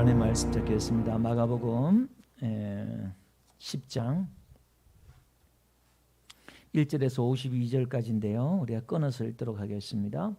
하나님의 말씀 듣겠습니다. 마가복음 10장 1절에서 52절까지인데요. 우리가 끊어서 읽도록 하겠습니다.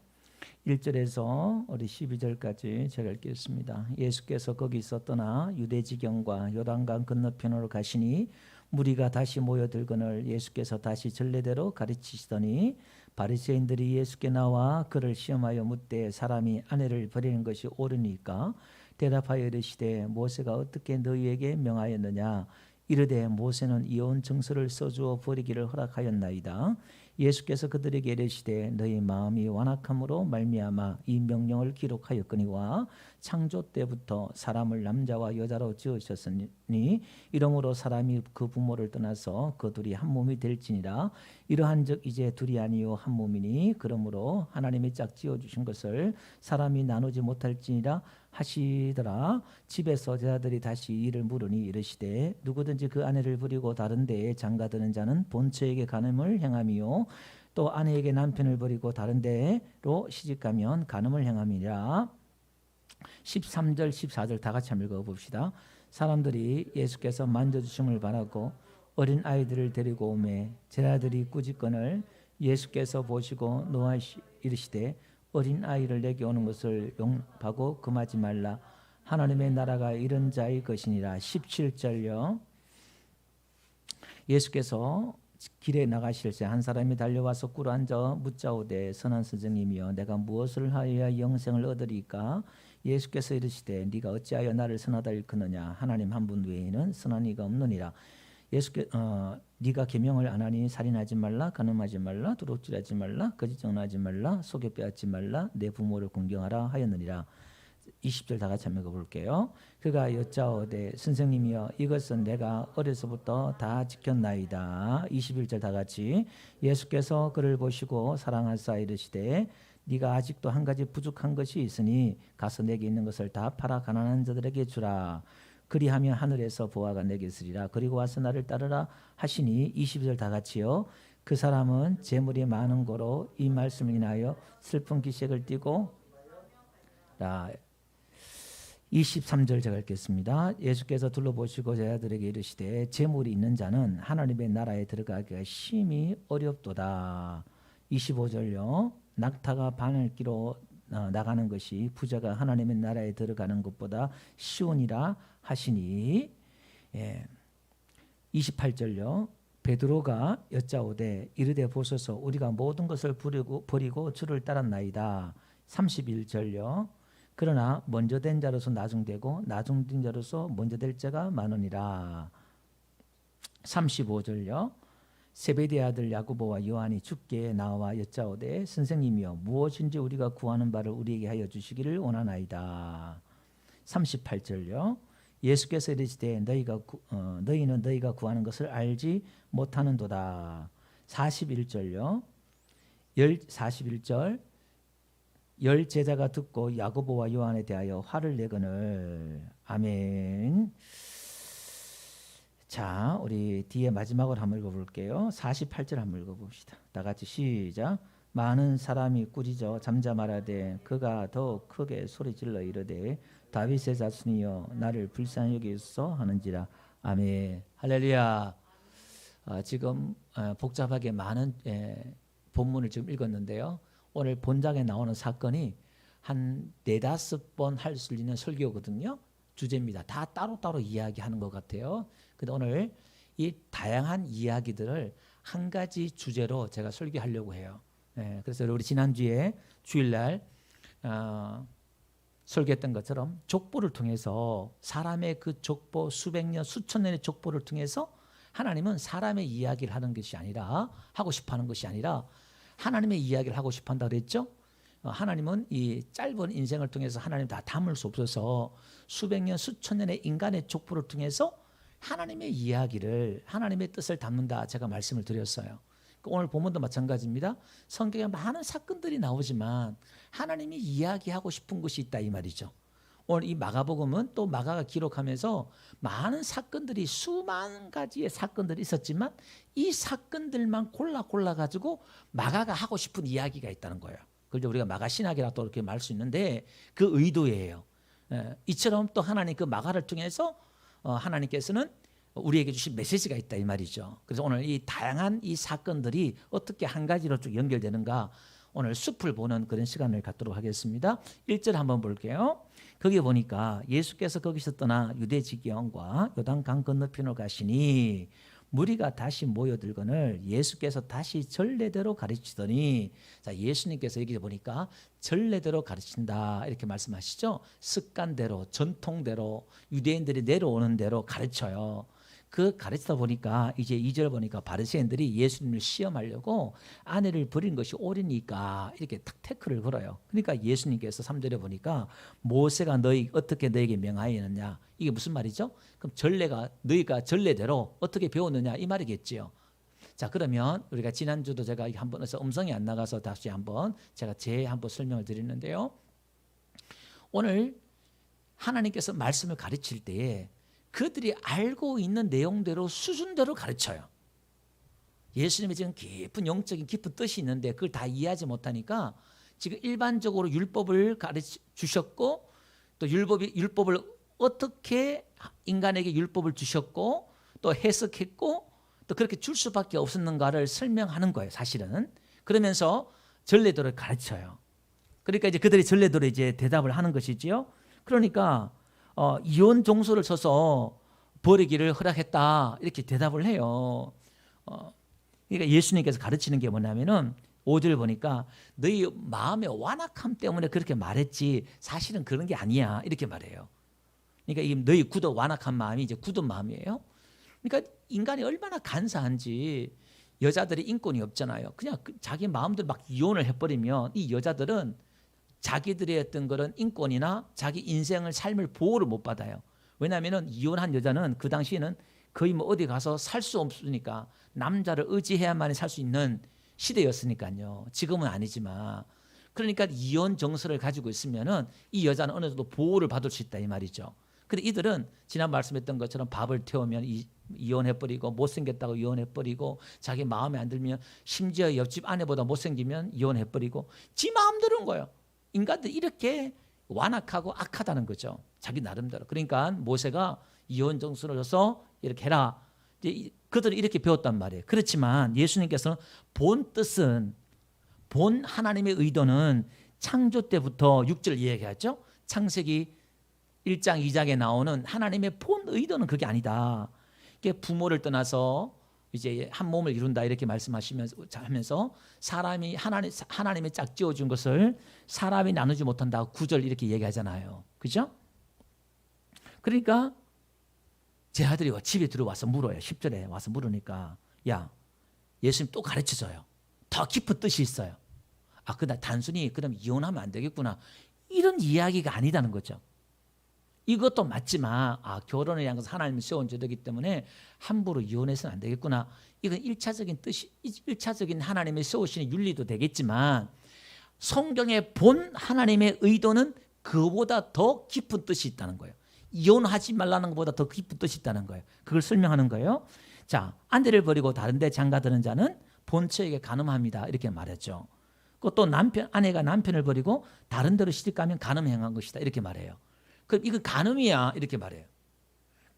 1절에서 우리 12절까지 제가 읽겠습니다. 예수께서 거기서 떠나 유대 지경과 요단강 건너편으로 가시니 무리가 다시 모여들거늘 예수께서 다시 전례대로 가르치시더니 바리새인들이 예수께 나와 그를 시험하여 묻되 사람이 아내를 버리는 것이 옳으니까 대답하여 이르시되 모세가 어떻게 너희에게 명하였느냐 이르되 모세는 이혼 증서를 써주어 버리기를 허락하였나이다. 예수께서 그들에게 이르시되 너희 마음이 완악함으로 말미암아 이 명령을 기록하였거니와 창조 때부터 사람을 남자와 여자로 지으셨으니 이러므로 사람이 그 부모를 떠나서 그 둘이 한 몸이 될지니라. 이러한즉 이제 둘이 아니요 한 몸이니 그러므로 하나님이 짝 지어주신 것을 사람이 나누지 못할지니라 하시더라. 집에서 제자들이 다시 이를 물으니 이르시되 누구든지 그 아내를 버리고 다른 데에 장가드는 자는 본처에게 간음을 행함이요 또 아내에게 남편을 버리고 다른 데로 시집가면 간음을 행함이라. 13절 14절 다 같이 한번 읽어봅시다. 사람들이 예수께서 만져주심을 바라고 어린 아이들을 데리고 오매 제자들이 꾸짖거늘 예수께서 보시고 노하시이르시되 어린 아이를 내게 오는 것을 용하고 금하지 말라. 하나님의 나라가 이런 자의 것이니라. 17절요. 예수께서 길에 나가실 때 한 사람이 달려와서 꿇어앉아 묻자오되 선한 선생님이여 내가 무엇을 하여야 영생을 얻으리까? 예수께서 이르시되 네가 어찌하여 나를 선하다 일컫느냐? 하나님 한 분 외에는 선한 이가 없느니라. 네가 계명을 안 하니 살인하지 말라, 간음하지 말라, 도둑질하지 말라, 거짓 증언하지 말라, 속여 빼앗지 말라, 내 부모를 공경하라 하였느니라. 20절 다 같이 한번 읽어볼게요. 그가 여짜오되 선생님이여 이것은 내가 어려서부터 다 지켰나이다. 21절 다 같이 예수께서 그를 보시고 사랑하사 이르시되 네가 아직도 한 가지 부족한 것이 있으니 가서 내게 있는 것을 다 팔아 가난한 자들에게 주라. 그리하면 하늘에서 보화가 내게 있으리라. 그리고 와서 나를 따르라 하시니 22절 다 같이요. 그 사람은 재물이 많은 고로 이 말씀을 인하여 슬픈 기색을 띠고 23절 제가 읽겠습니다. 예수께서 둘러보시고 제자들에게 이르시되 재물이 있는 자는 하나님의 나라에 들어가기가 심히 어렵도다. 25절요. 낙타가 바늘기로 나가는 것이 부자가 하나님의 나라에 들어가는 것보다 쉬우니라 하시니 28절요. 베드로가 여짜오되 이르되 보소서 우리가 모든 것을 버리고 주를 따랐나이다. 31절요. 그러나 먼저 된 자로서 나중되고 나중된 자로서 먼저 될 자가 많으니라. 35절요. 세베대 아들 야고보와 요한이 주께 나와 여짜오되 선생님이여 무엇인지 우리가 구하는 바를 우리에게 하여 주시기를 원하나이다. 38절요. 예수께서 이르시되 너희는 너희가 구하는 것을 알지 못하는도다. 41절요. 41절 열 제자가 듣고 야고보와 요한에 대하여 화를 내거늘. 아멘. 자, 우리 뒤에 마지막으로 한번 읽어볼게요. 48절 한번 읽어봅시다. 다 같이 시작. 많은 사람이 꾸짖어 잠잠하라되 그가 더욱 크게 소리질러 이르되 다윗의 자손이여 나를 불쌍히 여기소서 하는지라. 아멘. 할렐루야. 지금 복잡하게 많은 본문을 지금 읽었는데요. 오늘 본장에 나오는 사건이 한 4-5번 할 수 있는 설교거든요. 주제입니다. 다 따로따로 이야기하는 것 같아요. 근데 오늘 이 다양한 이야기들을 한 가지 주제로 제가 설교하려고 해요. 그래서 우리 지난주에 주일날 설교했던 것처럼 족보를 통해서 사람의 그 족보 수백 년 수천 년의 족보를 통해서 하나님은 사람의 이야기를 하는 것이 아니라 하고 싶어하는 것이 아니라 하나님의 이야기를 하고 싶어한다 그랬죠. 하나님은 이 짧은 인생을 통해서 하나님 다 담을 수 없어서 수백 년 수천 년의 인간의 족보를 통해서 하나님의 이야기를 하나님의 뜻을 담는다 제가 말씀을 드렸어요. 오늘 본문도 마찬가지입니다. 성경에 많은 사건들이 나오지만 하나님이 이야기하고 싶은 것이 있다 이 말이죠. 오늘 이 마가복음은 또 마가가 기록하면서 많은 사건들이 수만 가지의 사건들이 있었지만 이 사건들만 골라 가지고 마가가 하고 싶은 이야기가 있다는 거예요. 그걸 우리가 마가 신학이라 또 이렇게 말 수 있는데 그 의도예요. 이처럼 또 하나님 그 마가를 통해서 하나님께서는 우리에게 주신 메시지가 있다 이 말이죠. 그래서 오늘 이 다양한 이 사건들이 어떻게 한 가지로 쭉 연결되는가 오늘 숲을 보는 그런 시간을 갖도록 하겠습니다. 1절 한번 볼게요. 거기 보니까 예수께서 거기서 떠나 유대 지경과 요단강 건너편으로 가시니 무리가 다시 모여들거늘 예수께서 다시 전례대로 가르치더니, 자, 예수님께서 여기 보니까 전례대로 가르친다 이렇게 말씀하시죠. 습관대로, 전통대로, 유대인들이 내려오는 대로 가르쳐요. 그 가르치다 보니까 이제 2절 보니까 바리새인들이 예수님을 시험하려고 아내를 버린 것이 옳으니까 이렇게 탁 태클을 걸어요. 그러니까 예수님께서 3절에 보니까 모세가 어떻게 너에게 명하였느냐, 이게 무슨 말이죠? 그럼 너희가 전례대로 어떻게 배웠느냐 이 말이겠지요. 자, 그러면 우리가 지난주도 제가 한번 해서 음성이 안 나가서 다시 한번 제가 한번 설명을 드리는데요. 오늘 하나님께서 말씀을 가르칠 때에 그들이 알고 있는 내용대로 수준대로 가르쳐요. 예수님이 지금 깊은 영적인 깊은 뜻이 있는데 그걸 다 이해하지 못하니까 지금 일반적으로 율법을 가르쳐 주셨고, 또 율법을 어떻게 인간에게 율법을 주셨고 또 해석했고 또 그렇게 줄 수밖에 없었는가를 설명하는 거예요, 사실은. 그러면서 전례대로 가르쳐요. 그러니까 이제 그들이 전례대로 이제 대답을 하는 것이지요. 그러니까 이혼 종소를 쳐서 버리기를 허락했다 이렇게 대답을 해요. 그러니까 예수님께서 가르치는 게 뭐냐면은 5절 보니까 너희 마음의 완악함 때문에 그렇게 말했지 사실은 그런 게 아니야 이렇게 말해요. 그러니까 이 너희 굳어 완악한 마음이 이제 굳은 마음이에요. 그러니까 인간이 얼마나 간사한지, 여자들이 인권이 없잖아요. 그냥 자기 마음대로 막 이혼을 해버리면 이 여자들은 자기들의 어떤 그런 인권이나 자기 인생을 삶을 보호를 못 받아요. 왜냐하면 이혼한 여자는 그 당시에는 거의 뭐 어디 가서 살 수 없으니까 남자를 의지해야만 살 수 있는 시대였으니까요. 지금은 아니지만. 그러니까 이혼 정서를 가지고 있으면은 이 여자는 어느 정도 보호를 받을 수 있다 이 말이죠. 근데 이들은 지난 말씀했던 것처럼 밥을 태우면 이혼해버리고, 못생겼다고 이혼해버리고, 자기 마음에 안 들면 심지어 옆집 아내보다 못생기면 이혼해버리고, 지 마음대로인 거예요. 인간들이 이렇게 완악하고 악하다는 거죠. 자기 나름대로. 그러니까 모세가 이혼 정수를 줘서 이렇게 해라. 그들은 이렇게 배웠단 말이에요. 그렇지만 예수님께서는 본 하나님의 의도는 창조 때부터 6절 이야기하죠. 창세기 1장 2장에 나오는 하나님의 본 의도는 그게 아니다. 이게 부모를 떠나서 이제 한 몸을 이룬다 이렇게 말씀하시면서 사람이 하나님이 짝 지어준 것을 사람이 나누지 못한다 9절 이렇게 얘기하잖아요. 그죠? 그러니까 제 아들이 집에 들어와서 물어요. 10절에 와서 물으니까, 야, 예수님 또 가르쳐줘요. 더 깊은 뜻이 있어요. 그날 단순히 그럼 이혼하면 안 되겠구나 이런 이야기가 아니다는 거죠. 이것도 맞지만 결혼을 향해서 하나님이 세운 제도이기 때문에 함부로 이혼해서는 안 되겠구나. 이건 1차적인 하나님이 세우시는 윤리도 되겠지만 성경의 본 하나님의 의도는 그보다 더 깊은 뜻이 있다는 거예요. 이혼하지 말라는 것보다 더 깊은 뜻이 있다는 거예요. 그걸 설명하는 거예요. 자, 아내를 버리고 다른 데 장가드는 자는 본처에게 간음합니다 이렇게 말했죠. 또 아내가 남편을 버리고 다른 데로 시집가면 간음행한 것이다 이렇게 말해요. 그럼 이거 간음이야 이렇게 말해요.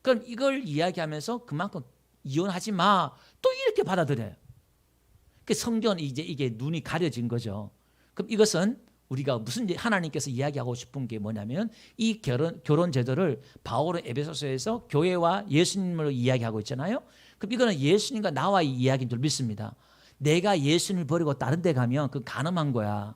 그럼 이걸 이야기하면서 그만큼 이혼하지 마 또 이렇게 받아들여요. 그 성경은 이제 이게 눈이 가려진 거죠. 그럼 이것은 우리가 무슨 하나님께서 이야기하고 싶은 게 뭐냐면 이 결혼 제도를 바울은 에베소서에서 교회와 예수님으로 이야기하고 있잖아요. 그럼 이거는 예수님과 나와의 이야기인 줄 믿습니다. 내가 예수님을 버리고 다른 데 가면 그 간음한 거야.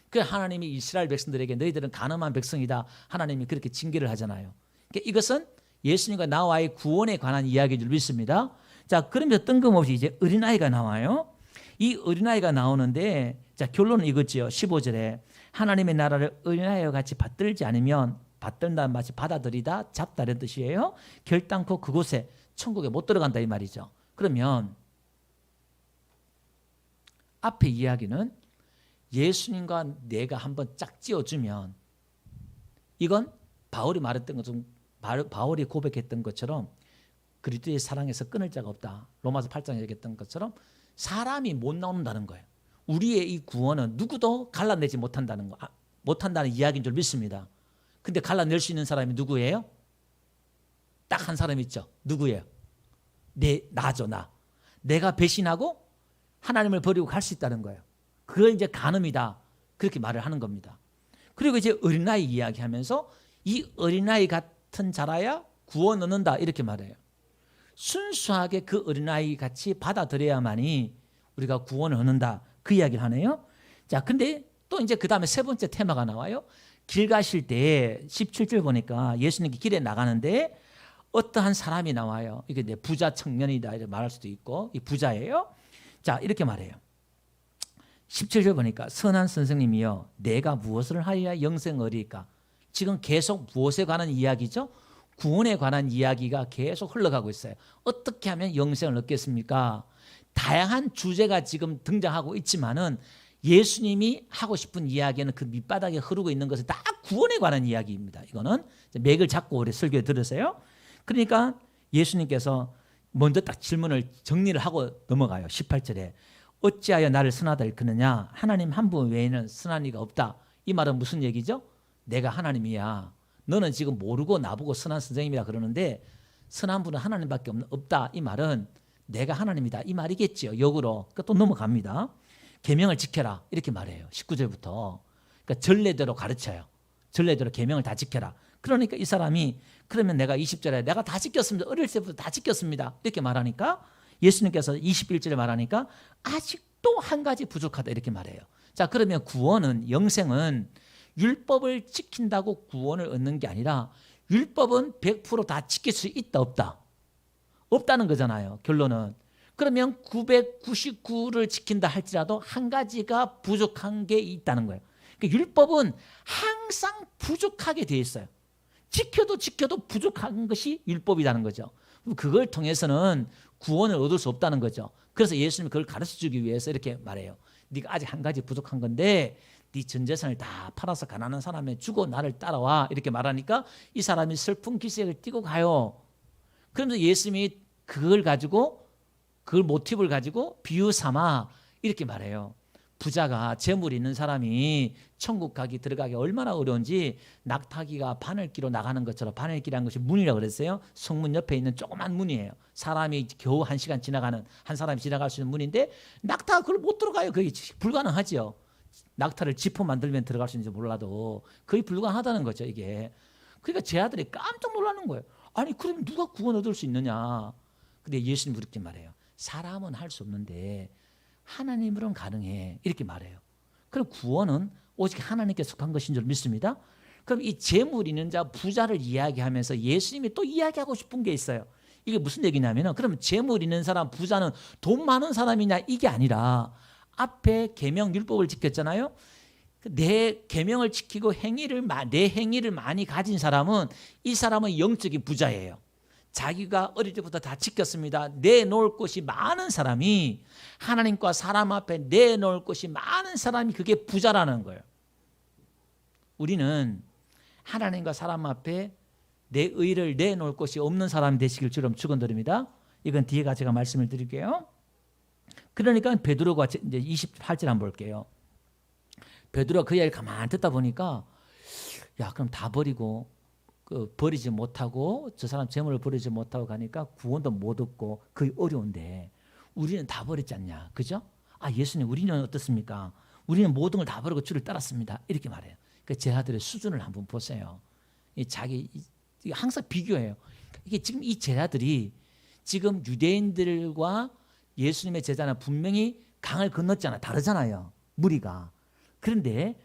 그 하나님이 이스라엘 백성들에게 너희들은 간음한 백성이다. 하나님이 그렇게 징계를 하잖아요. 그러니까 이것은 예수님과 나와의 구원에 관한 이야기인 줄 믿습니다. 자, 그러면서 뜬금없이 이제 어린아이가 나와요. 이 어린아이가 나오는데, 자, 결론은 이거지요. 15절에 하나님의 나라를 어린아이와 같이 받들지 않으면, 받들다 마치 받아들이다 잡다는 뜻이에요. 결단코 그곳에 천국에 못 들어간다 이 말이죠. 그러면 앞에 이야기는 예수님과 내가 한번 짝 지어주면, 이건 바울이 말했던 것처럼, 바울이 고백했던 것처럼 그리스도의 사랑에서 끊을 자가 없다. 로마서 8장에 얘기했던 것처럼 사람이 못 나온다는 거예요. 우리의 이 구원은 누구도 갈라내지 못한다는 이야기인 줄 믿습니다. 근데 갈라낼 수 있는 사람이 누구예요? 딱 한 사람 있죠. 누구예요? 나죠, 나. 내가 배신하고 하나님을 버리고 갈 수 있다는 거예요. 그걸 이제 간음이다. 그렇게 말을 하는 겁니다. 그리고 이제 어린아이 이야기하면서 이 어린아이 같은 자라야 구원 얻는다. 이렇게 말해요. 순수하게 그 어린아이 같이 받아들여야만이 우리가 구원을 얻는다. 그 이야기를 하네요. 자, 근데 또 이제 그 다음에 세 번째 테마가 나와요. 길 가실 때 17절 보니까 예수님이 길에 나가는데 어떠한 사람이 나와요. 이게 내 부자 청년이다 이렇게 말할 수도 있고 이 부자예요. 자, 이렇게 말해요. 17절 보니까 선한 선생님이여 내가 무엇을 하여야 영생 얻으리까. 지금 계속 무엇에 관한 이야기죠? 구원에 관한 이야기가 계속 흘러가고 있어요. 어떻게 하면 영생을 얻겠습니까? 다양한 주제가 지금 등장하고 있지만은 예수님이 하고 싶은 이야기는 그 밑바닥에 흐르고 있는 것은 다 구원에 관한 이야기입니다. 이거는 맥을 잡고 우리 설교에 들으세요. 그러니까 예수님께서 먼저 딱 질문을 정리를 하고 넘어가요. 18절에 어찌하여 나를 선하다 일컫느냐. 하나님 한 분 외에는 선한 이가 없다. 이 말은 무슨 얘기죠? 내가 하나님이야. 너는 지금 모르고 나보고 선한 선생님이라 그러는데 선한 분은 하나님밖에 없다. 이 말은 내가 하나님이다. 이 말이겠지요. 역으로. 그러니까 또 넘어갑니다. 계명을 지켜라. 이렇게 말해요. 19절부터. 그러니까 전례대로 가르쳐요. 전례대로 계명을 다 지켜라. 그러니까 이 사람이 그러면 내가 20절에 내가 다 지켰습니다. 어릴 때부터 다 지켰습니다. 이렇게 말하니까 예수님께서 21절에 말하니까 아직도 한 가지 부족하다 이렇게 말해요. 자, 그러면 구원은 영생은 율법을 지킨다고 구원을 얻는 게 아니라 율법은 100% 지킬 수 있다 없다? 없다는 거잖아요. 결론은. 그러면 999를 지킨다 할지라도 한 가지가 부족한 게 있다는 거예요. 그러니까 율법은 항상 부족하게 돼 있어요. 지켜도 부족한 것이 율법이라는 거죠. 그걸 통해서는 구원을 얻을 수 없다는 거죠. 그래서 예수님이 그걸 가르쳐주기 위해서 이렇게 말해요. 네가 아직 한 가지 부족한 건데 네 전 재산을 다 팔아서 가난한 사람에 주고 나를 따라와 이렇게 말하니까 이 사람이 슬픈 기색을 띠고 가요. 그러면서 예수님이 그걸 모티브를 가지고 비유 삼아 이렇게 말해요. 부자가 재물이 있는 사람이 천국 들어가기 얼마나 어려운지 낙타기가 바늘기로 나가는 것처럼 바늘기라는 것이 문이라고 그랬어요. 성문 옆에 있는 조그만 문이에요. 사람이 겨우 1시간 지나가는 한 사람이 지나갈 수 있는 문인데 낙타가 그걸 못 들어가요. 그게 불가능하지요. 낙타를 지퍼 만들면 들어갈 수 있는지 몰라도 거의 불가능하다는 거죠. 이게. 그러니까 제 아들이 깜짝 놀라는 거예요. 아니 그럼 누가 구원 얻을 수 있느냐. 근데 예수님 그렇게 말해요. 사람은 할 수 없는데 하나님으로는 가능해 이렇게 말해요. 그럼 구원은 오직 하나님께 속한 것인 줄 믿습니다. 그럼 이 재물 있는 자 부자를 이야기하면서 예수님이 또 이야기하고 싶은 게 있어요. 이게 무슨 얘기냐면은 그럼 재물 있는 사람 부자는 돈 많은 사람이냐 이게 아니라 앞에 계명 율법을 지켰잖아요. 내 계명을 지키고 내 행위를 많이 가진 사람은 이 사람은 영적인 부자예요. 자기가 어릴 때부터 다 지켰습니다. 내놓을 것이 많은 사람이 하나님과 사람 앞에 내놓을 것이 많은 사람이 그게 부자라는 거예요. 우리는 하나님과 사람 앞에 내 의를 내놓을 것이 없는 사람이 되시길 주름 축원드립니다. 이건 뒤에가 제가 말씀을 드릴게요. 그러니까 베드로가 이제 28절 한번 볼게요. 베드로가 그 이야기를 가만히 듣다 보니까 야 그럼 다 버리고 버리지 못하고 저 사람 재물을 버리지 못하고 가니까 구원도 못 얻고 거의 어려운데 우리는 다 버렸지 않냐. 그죠? 아 예수님 우리는 어떻습니까? 우리는 모든 걸 다 버리고 주를 따랐습니다. 이렇게 말해요. 그 제자들의 수준을 한번 보세요. 항상 비교해요. 이게 지금 이 제자들이 지금 유대인들과 예수님의 제자는 분명히 강을 건넜잖아요. 다르잖아요. 무리가. 그런데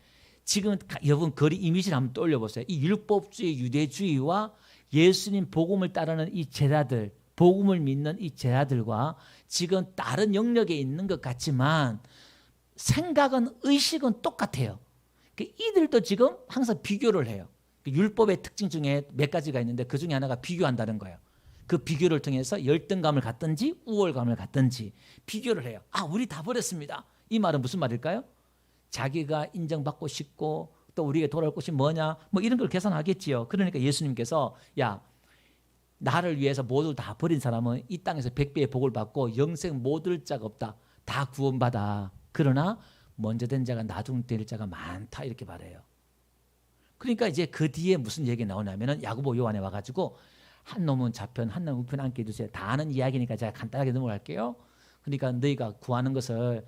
지금 여러분 거리 이미지를 한번 떠올려보세요. 이 율법주의 유대주의와 예수님 복음을 따르는 이 제자들, 복음을 믿는 이 제자들과 지금 다른 영역에 있는 것 같지만 생각은 의식은 똑같아요. 이들도 지금 항상 비교를 해요. 율법의 특징 중에 몇 가지가 있는데 그 중에 하나가 비교한다는 거예요. 그 비교를 통해서 열등감을 갖든지 우월감을 갖든지 비교를 해요. 아 우리 다 버렸습니다. 이 말은 무슨 말일까요? 자기가 인정받고 싶고 또 우리에게 돌아올 것이 뭐냐 뭐 이런 걸 계산하겠지요. 그러니까 예수님께서 야 나를 위해서 모두 다 버린 사람은 이 땅에서 100배의 복을 받고 영생 못 얻을 자가 없다. 다 구원받아. 그러나 먼저 된 자가 나중 될 자가 많다 이렇게 말해요. 그러니까 이제 그 뒤에 무슨 얘기 나오냐면은 야고보 요한에 와가지고 한 놈은 좌편 한 놈은 우편 함께 두세요. 다 아는 이야기니까 제가 간단하게 넘어갈게요. 그러니까 너희가 구하는 것을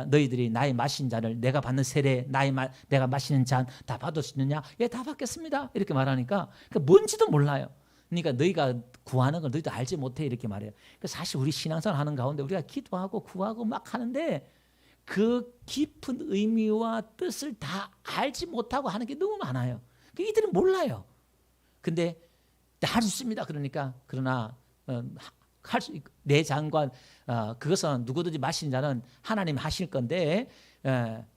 너희들이 나의 마신 잔을 내가 받는 세례 내가 마시는 잔 다 받을 수 있느냐? 예, 다 받겠습니다. 이렇게 말하니까 뭔지도 몰라요. 그러니까 너희가 구하는 걸 너희도 알지 못해 이렇게 말해요. 사실 우리 신앙생활 하는 가운데 우리가 기도하고 구하고 막 하는데 그 깊은 의미와 뜻을 다 알지 못하고 하는 게 너무 많아요. 이들은 몰라요. 근데 할 수 있습니다. 그러나 내 장관 그것은 누구든지 마시는 자는 하나님 하실 건데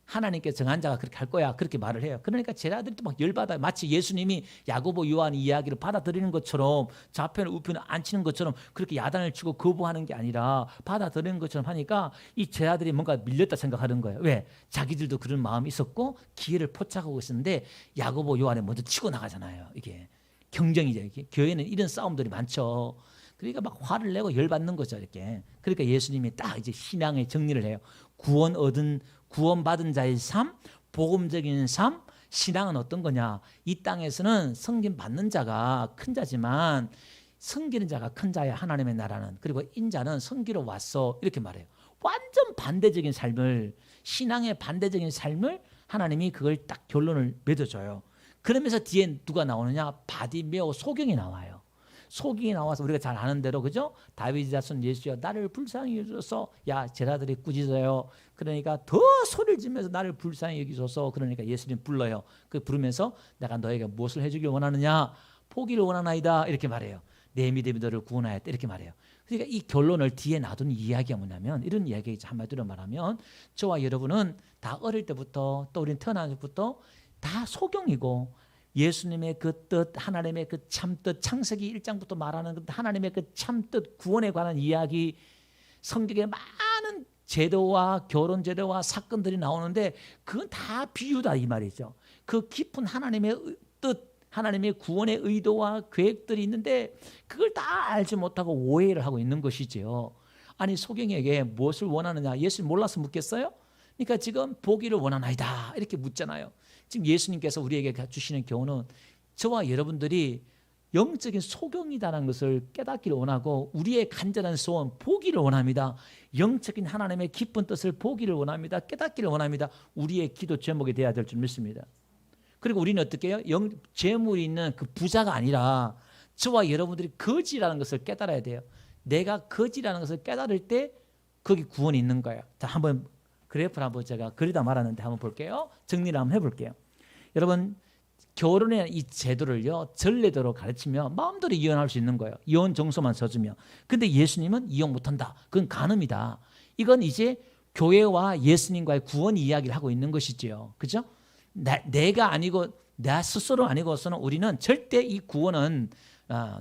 하나님께 정한 자가 그렇게 할 거야. 그렇게 말을 해요. 그러니까 제자들이 또 막 열받아요. 마치 예수님이 야고보 요한 이야기를 받아들이는 것처럼 좌편을 우편을 안 치는 것처럼 그렇게 야단을 치고 거부하는 게 아니라 받아들이는 것처럼 하니까 이 제자들이 뭔가 밀렸다 생각하는 거예요. 왜? 자기들도 그런 마음이 있었고 기회를 포착하고 있었는데 야고보 요한에 먼저 치고 나가잖아요. 이게 경쟁이죠. 이게. 교회는 이런 싸움들이 많죠. 그러니까 막 화를 내고 열받는 거죠, 이렇게. 그러니까 예수님이 딱 이제 신앙의 정리를 해요. 구원받은 자의 삶, 복음적인 삶, 신앙은 어떤 거냐? 이 땅에서는 섬김 받는 자가 큰 자지만 섬기는 자가 큰 자야, 하나님의 나라는. 그리고 인자는 섬기러 왔어, 이렇게 말해요. 완전 반대적인 삶을, 신앙의 반대적인 삶을 하나님이 그걸 딱 결론을 맺어줘요. 그러면서 뒤에 누가 나오느냐? 바디메오 소경이 나와요. 소경이 나와서 우리가 잘 아는 대로, 그죠? 다윗의 자손 예수여 나를 불쌍히 여기소서. 야, 제자들이 꾸짖어요. 그러니까 더 소리를 지면서 나를 불쌍히 여기소서. 그러니까 예수님 불러요. 그 부르면서 내가 너에게 무엇을 해주길 원하느냐? 포기를 원하나이다, 이렇게 말해요. 내 믿음이 너를 구원하였다, 이렇게 말해요. 그러니까 이 결론을 뒤에 놔둔 이야기가 뭐냐면, 이런 이야기이죠. 한마디로 말하면 저와 여러분은 다 어릴 때부터 또 우리는 태어날 때부터 다 소경이고, 예수님의 그 뜻, 하나님의 그 참뜻, 창세기 1장부터 말하는 하나님의 그 참뜻, 구원에 관한 이야기, 성경에 많은 제도와 결혼 제도와 사건들이 나오는데 그건 다 비유다, 이 말이죠. 그 깊은 하나님의 뜻, 하나님의 구원의 의도와 계획들이 있는데 그걸 다 알지 못하고 오해를 하고 있는 것이지요. 아니, 소경에게 무엇을 원하느냐? 예수님 몰라서 묻겠어요? 그러니까 지금 보기를 원하나이다, 이렇게 묻잖아요. 지금 예수님께서 우리에게 주시는 교훈은 저와 여러분들이 영적인 소경이다라는 것을 깨닫기를 원하고, 우리의 간절한 소원 보기를 원합니다. 영적인 하나님의 깊은 뜻을 보기를 원합니다. 깨닫기를 원합니다. 우리의 기도 제목이 되어야 될 줄 믿습니다. 그리고 우리는 어떻게 해요? 재물이 있는 그 부자가 아니라 저와 여러분들이 거지라는 것을 깨달아야 돼요. 내가 거지라는 것을 깨달을 때 거기 구원이 있는 거예요. 자, 한번 그래프를 한번 제가 그리다 말았는데 한번 볼게요. 정리를 한번 해볼게요. 여러분, 결혼의 이 제도를요, 전례대로 가르치면 마음대로 이혼할 수 있는 거예요. 이혼 정서만 써주면. 근데 예수님은 이혼 못한다. 그건 간음이다. 이건 이제 교회와 예수님과의 구원 이야기를 하고 있는 것이지요. 그죠? 내가 아니고 나 스스로 아니고서는 우리는 절대 이 구원은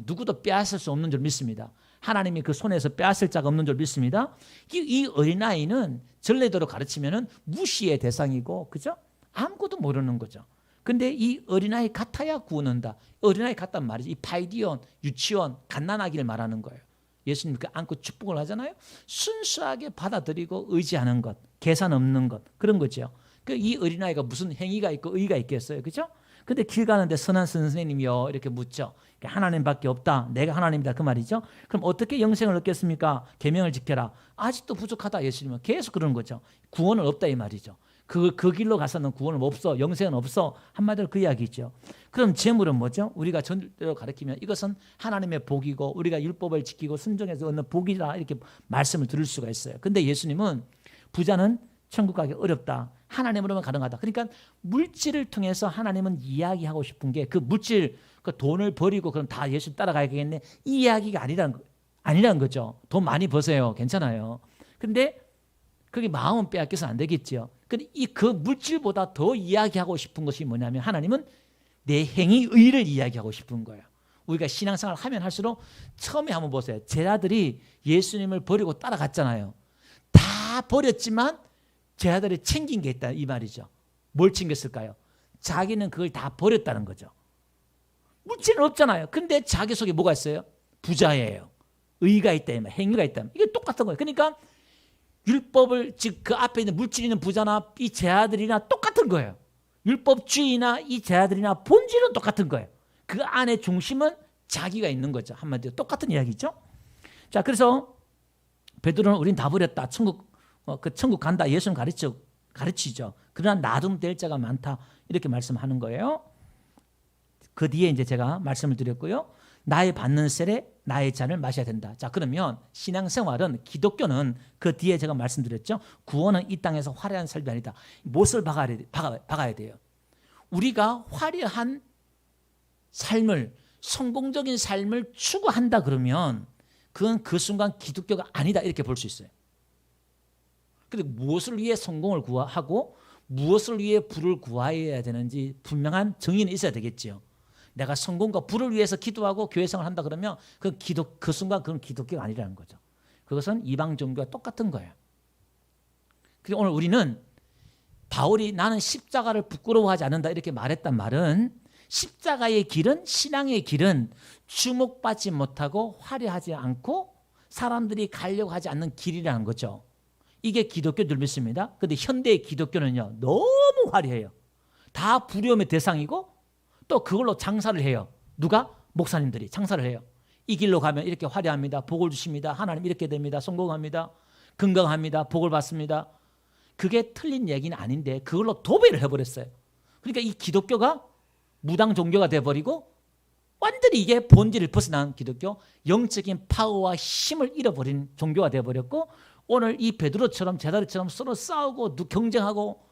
누구도 빼앗을 수 없는 줄 믿습니다. 하나님이 그 손에서 빼앗을 자가 없는 줄 믿습니다. 이 어린아이는 전례대로 가르치면은 무시의 대상이고, 그죠? 아무것도 모르는 거죠. 근데 이 어린아이 같아야 구원한다. 어린아이 같단 말이지. 이 파이디온, 유치원, 갓난아기를 말하는 거예요. 예수님 그 안고 축복을 하잖아요. 순수하게 받아들이고 의지하는 것, 계산 없는 것, 그런 거죠. 이 어린아이가 무슨 행위가 있고 의의가 있겠어요, 그죠? 근데 길 가는데 선한 선생님이요, 이렇게 묻죠. 하나님밖에 없다, 내가 하나님이다, 그 말이죠. 그럼 어떻게 영생을 얻겠습니까? 계명을 지켜라. 아직도 부족하다, 예수님은 계속 그러는 거죠. 구원은 없다, 이 말이죠. 그 길로 가서는 구원은 없어, 영생은 없어, 한마디로 그 이야기죠. 그럼 재물은 뭐죠? 우리가 전대로 가르치면 이것은 하나님의 복이고 우리가 율법을 지키고 순종해서 얻는 복이다, 이렇게 말씀을 들을 수가 있어요. 근데 예수님은 부자는 천국 가기 어렵다, 하나님으로만 가능하다. 그러니까 물질을 통해서 하나님은 이야기하고 싶은 게 그 물질, 그 돈을 버리고 그럼 다 예수 따라가야겠네, 이 이야기가 아니라는 거죠. 돈 많이 버세요, 괜찮아요. 근데 그게 마음은 빼앗겨서 안 되겠죠. 근데 그 물질보다 더 이야기하고 싶은 것이 뭐냐면, 하나님은 내 행위 의를 이야기하고 싶은 거예요. 우리가 신앙생활 하면 할수록, 처음에 한번 보세요. 제자들이 예수님을 버리고 따라갔잖아요. 다 버렸지만 제자들이 챙긴 게 있다, 이 말이죠. 뭘 챙겼을까요? 자기는 그걸 다 버렸다는 거죠. 물질은 없잖아요. 근데 자기 속에 뭐가 있어요? 부자예요. 의가 있다, 행위가 있다. 이게 똑같은 거예요. 그러니까 율법을, 즉 그 앞에 있는 물질 있는 부자나 이 제자들이나 똑같은 거예요. 율법주의나 이 제자들이나 본질은 똑같은 거예요. 그 안에 중심은 자기가 있는 거죠. 한마디로 똑같은 이야기죠. 자, 그래서 베드로는 우린 다 버렸다. 천국 간다. 예수는 가르치죠. 그러나 놔두면 될 자가 많다. 이렇게 말씀하는 거예요. 그 뒤에 이제 제가 말씀을 드렸고요. 나의 받는 셀에 나의 잔을 마셔야 된다. 자, 그러면 신앙생활은, 기독교는 그 뒤에 제가 말씀드렸죠. 구원은 이 땅에서 화려한 삶이 아니다. 못을 박아야 돼요. 우리가 화려한 삶을, 성공적인 삶을 추구한다 그러면 그건 그 순간 기독교가 아니다 이렇게 볼 수 있어요. 그런데 무엇을 위해 성공을 구하고 무엇을 위해 부를 구해야 되는지 분명한 정의는 있어야 되겠죠. 내가 성공과 부를 위해서 기도하고 교회생활을 한다 그러면 그 순간 그건 기독교가 아니라는 거죠. 그것은 이방 종교와 똑같은 거예요. 그리고 오늘 우리는 바울이 나는 십자가를 부끄러워하지 않는다 이렇게 말했단 말은, 십자가의 길은, 신앙의 길은 주목받지 못하고 화려하지 않고 사람들이 가려고 하지 않는 길이라는 거죠. 이게 기독교들 믿습니다. 그런데 현대의 기독교는요, 너무 화려해요. 다 부려움의 대상이고 또 그걸로 장사를 해요. 누가? 목사님들이 장사를 해요. 이 길로 가면 이렇게 화려합니다. 복을 주십니다. 하나님 이렇게 됩니다. 성공합니다. 건강합니다. 복을 받습니다. 그게 틀린 얘기는 아닌데 그걸로 도배를 해버렸어요. 그러니까 이 기독교가 무당 종교가 돼버리고 완전히 이게 본질을 벗어난 기독교, 영적인 파워와 힘을 잃어버린 종교가 돼버렸고, 오늘 이 베드로처럼 제자들처럼 서로 싸우고 경쟁하고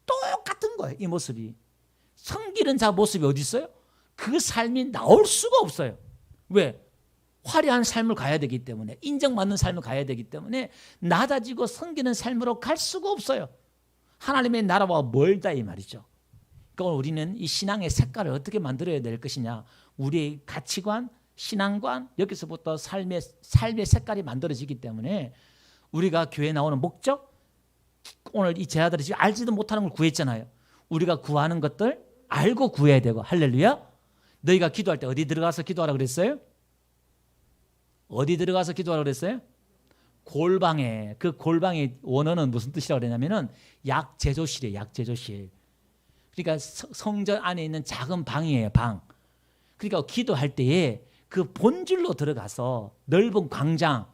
똑같은 거예요. 이 모습이. 섬기는 자 모습이 어디 있어요? 그 삶이 나올 수가 없어요. 왜? 화려한 삶을 가야 되기 때문에, 인정받는 삶을 가야 되기 때문에 낮아지고 섬기는 삶으로 갈 수가 없어요. 하나님의 나라와 멀다 이 말이죠. 그러니까 우리는 이 신앙의 색깔을 어떻게 만들어야 될 것이냐, 우리의 가치관, 신앙관, 여기서부터 삶의 색깔이 만들어지기 때문에 우리가 교회에 나오는 목적, 오늘 이 제자들이 지금 알지도 못하는 걸 구했잖아요. 우리가 구하는 것들 알고 구해야 되고, 할렐루야. 너희가 기도할 때 어디 들어가서 기도하라 그랬어요? 어디 들어가서 기도하라 그랬어요? 골방에. 그 골방의 원어는 무슨 뜻이라고 그랬냐면은 약제조실이에요. 약제조실. 그러니까 성전 안에 있는 작은 방이에요. 방. 그러니까 기도할 때에 그 본질로 들어가서 넓은 광장,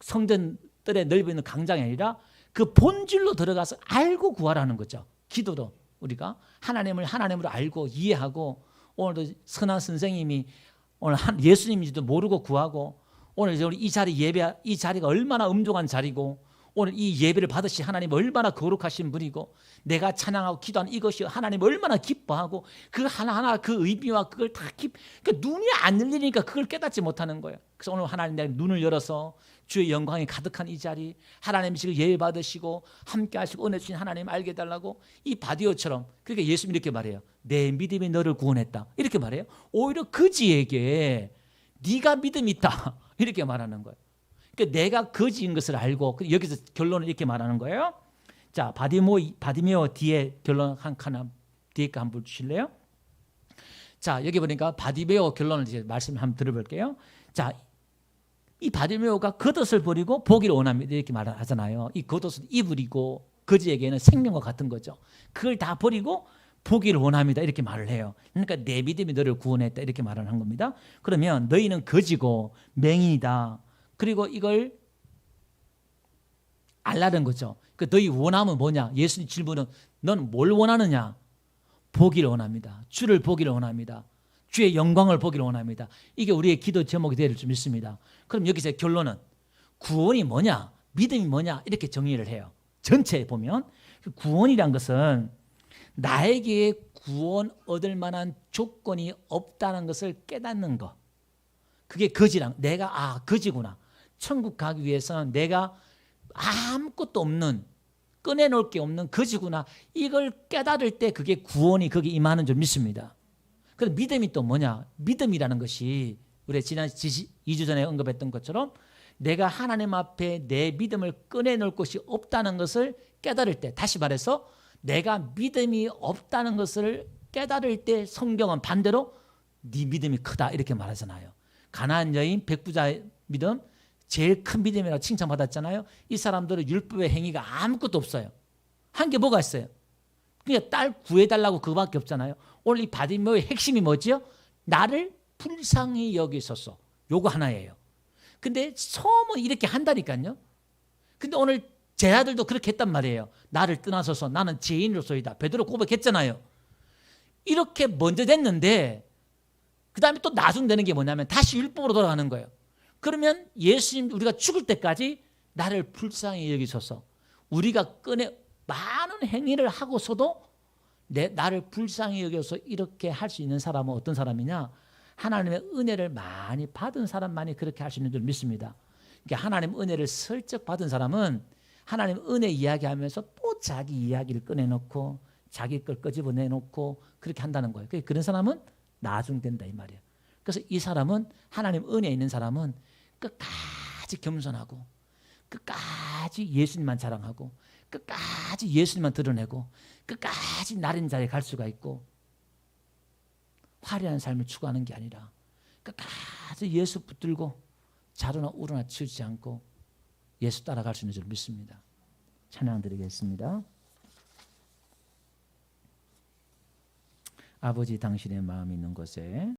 성전들의 넓어 있는 광장이 아니라 그 본질로 들어가서 알고 구하라는 거죠. 기도도 우리가 하나님을 하나님으로 알고 이해하고, 오늘도 선한 선생님이 오늘 예수님인지도 모르고 구하고, 오늘 이 자리가 얼마나 음종한 자리고, 오늘 이 예배를 받으시 하나님 얼마나 거룩하신 분이고, 내가 찬양하고 기도하는 이것이 하나님 얼마나 기뻐하고, 그 하나하나 그 의미와 그걸 다 그러니까 눈이 안 열리니까 그걸 깨닫지 못하는 거예요. 그래서 오늘 하나님 내 눈을 열어서 주의 영광이 가득한 이 자리, 하나님 지금 예배 받으시고 함께 하시고 은혜 주신 하나님 알게 해달라고, 이 바디오처럼. 그러니까 예수님이 이렇게 말해요. 내 믿음이 너를 구원했다 이렇게 말해요. 오히려 그지에게 네가 믿음이 있다 이렇게 말하는 거예요. 그러니까 내가 거지인 것을 알고, 여기서 결론을 이렇게 말하는 거예요. 자, 바디메오 뒤에 결론 한 칸 뒤에 거 한번 주실래요? 자, 여기 보니까 바디메오 결론을 이제 말씀 한번 들어볼게요. 자, 이 바디메오가 겉옷을 버리고 보기를 원합니다 이렇게 말하잖아요. 이 겉옷은 이불이고 거지에게는 생명과 같은 거죠. 그걸 다 버리고 보기를 원합니다 이렇게 말을 해요. 그러니까 내 믿음이 너를 구원했다 이렇게 말을 한 겁니다. 그러면 너희는 거지고 맹인이다. 그리고 이걸 알라는 거죠. 그 너희 원함은 뭐냐? 예수님 질문은 넌 뭘 원하느냐? 보기를 원합니다. 주를 보기를 원합니다. 주의 영광을 보기를 원합니다. 이게 우리의 기도 제목이 될 줄 믿습니다. 그럼 여기서 결론은 구원이 뭐냐? 믿음이 뭐냐? 이렇게 정의를 해요. 전체에 보면 구원이란 것은 나에게 구원 얻을 만한 조건이 없다는 것을 깨닫는 것. 그게 거지랑, 내가 거지구나. 천국 가기 위해서는 내가 아무것도 없는, 꺼내놓을 게 없는 거지구나. 이걸 깨달을 때 그게 구원이 거기 임하는 줄 믿습니다. 그럼 믿음이 또 뭐냐? 믿음이라는 것이 우리 지난 2주 전에 언급했던 것처럼 내가 하나님 앞에 내 믿음을 꺼내놓을 것이 없다는 것을 깨달을 때, 다시 말해서 내가 믿음이 없다는 것을 깨달을 때 성경은 반대로 네 믿음이 크다 이렇게 말하잖아요. 가나안 여인 백부자의 믿음, 제일 큰 믿음이라고 칭찬받았잖아요. 이 사람들은 율법의 행위가 아무것도 없어요. 한 게 뭐가 있어요? 그러니까 딸 구해달라고 그거밖에 없잖아요. 오늘 이 바디메오의 핵심이 뭐죠? 나를 불쌍히 여기소서. 요거 하나예요. 근데 처음은 이렇게 한다니까요. 근데 오늘 제 아들도 그렇게 했단 말이에요. 나를 떠나서서 나는 죄인으로서이다. 베드로 고백했잖아요. 이렇게 먼저 됐는데 그 다음에 또 나중 되는 게 뭐냐면 다시 율법으로 돌아가는 거예요. 그러면 예수님 우리가 죽을 때까지 나를 불쌍히 여기소서. 우리가 많은 행위를 하고서도 나를 불쌍히 여겨서 이렇게 할 수 있는 사람은 어떤 사람이냐? 하나님의 은혜를 많이 받은 사람만이 그렇게 할 수 있는 줄 믿습니다. 그러니까 하나님 은혜를 슬쩍 받은 사람은 하나님 은혜 이야기하면서 또 자기 이야기를 꺼내놓고 자기 걸 끄집어내놓고 그렇게 한다는 거예요. 그런 사람은 나중된다 이 말이에요. 그래서 이 사람은 하나님 은혜 있는 사람은 끝까지 겸손하고 끝까지 예수님만 자랑하고 끝까지 예수님만 드러내고 끝까지 나른 자리에 갈 수가 있고 화려한 삶을 추구하는 게 아니라 끝까지 예수 붙들고 자루나 우루나 치우지 않고 예수 따라갈 수 있는 줄 믿습니다. 찬양 드리겠습니다. 아버지 당신의 마음이 있는 곳에